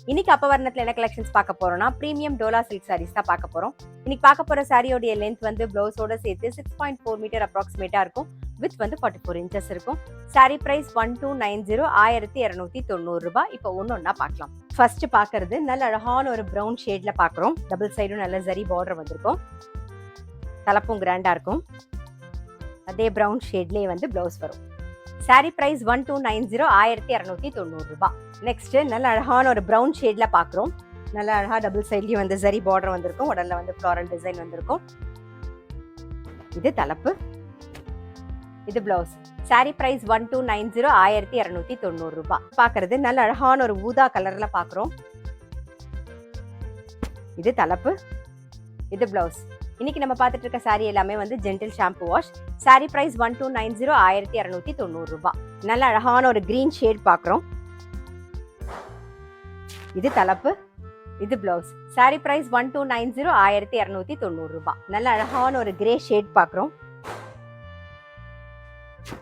இன்னைக்கு அப்பவர்ணத்துல என்ன கலெக்ஷன்ஸ் பார்க்க போறோம்னா பிரீமியம் டோலா சில்க் சாரீஸ் தான் பார்க்க போறோம். இன்னைக்கு பார்க்க போற சாரியோட லென்த் வந்து பிளவுஸோட சேர்த்து 6.4 மீட்டர் அப்ராக்சிமேட்டா இருக்கும். வித் வந்து 44 இன்ச்சஸ் இருக்கும். சாரி பிரைஸ் 1290 1290 ரூபாய். இப்போ ஒன்னொன்னா பார்க்கலாம். ஃபர்ஸ்ட் பாக்குறது நல்ல அழகான ஒரு பிரவுன் ஷேட்ல பாக்குறோம். டபுள் சைடும் நல்ல ஜரி பார்டர் வந்திருக்கும். தலப்பும் கிராண்டா இருக்கும். அதே பிரவுன் ஷேட்லயே வந்து பிளவுஸ் வரும். சாரி பிரைஸ் 1290 1290 ரூபாய். நெக்ஸ்ட் நல்ல அழகான ஒரு பிரவுன் ஷேட்ல பாக்குறோம். நல்ல அழகா டபுள் சைட்லயும் வந்து ஜரி பார்டர் வந்திருக்கும். உடல்ல வந்து ஃப்ளாரல் டிசைன் வந்திருக்கும். இது தலப்பு, இது பிளவுஸ். சாரி பிரைஸ் 1290 1290 ரூபாய். பாக்குறது நல்ல அழகான ஒரு ஊதா கலர்ல பாக்குறோம். இது தலப்பு, இது பிளவுஸ். இன்னைக்கு நம்ம பார்த்துட்டு இருக்க சாரி எல்லாமே வந்து gentle shampoo wash. Sari price 1290 1290 ரூபாய். நல்ல அழகான ஒரு கிரீன் ஷேட் பாக்குறோம். இது தலப்பு, இது பிளவுஸ். சாரி பிரைஸ் 1290 1290 ரூபாய். நல்ல அழகான ஒரு கிரே ஷேட் பாக்குறோம்.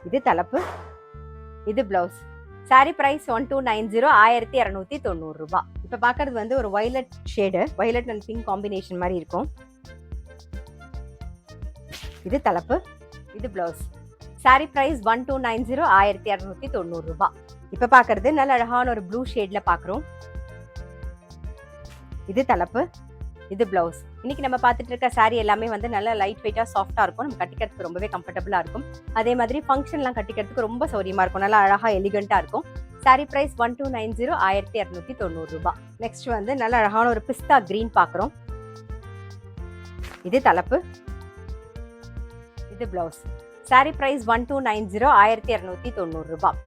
இது தலப்பு, இது பிளவுஸ். சாரி பிரைஸ் 1290 1290 ரூபாய். இப்ப பாக்குறது வந்து ஒரு violet shade, violet and pink combination மாதிரி இருக்கும். இது தலப்பு, இது பிளவுஸ். சாரி பிரைஸ் 1290 1290 ரூபாய். இப்ப பாக்குறது நல்ல அழகான ஒரு ப்ளூ ஷேட்ல பாக்குறோம். இது தலப்பு, இது பிளவுஸ். இன்னைக்கு நம்ம பார்த்துட்டு இருக்க சாரி எல்லாமே வந்து நல்ல லைட் வெயிட்டா சாஃப்டா இருக்கும். நம்ம கட்டிக்கிறதுக்கு ரொம்பவே கம்ஃபர்டபுளா இருக்கும். அதே மாதிரி ஃபங்க்ஷன்லாம் கட்டிக்கிறதுக்கு ரொம்ப சௌரியமா இருக்கும். நல்லா அழகா எலிகண்டா இருக்கும். சாரி பிரைஸ் 1290 1290 ரூபாய். நெக்ஸ்ட் வந்து நல்ல அழகான ஒரு பிஸ்தா கிரீன் பாக்குறோம். இது தலப்பு, இது பிளவுஸ். சாரி பிரைஸ் 1290 1290 ரூபாய்.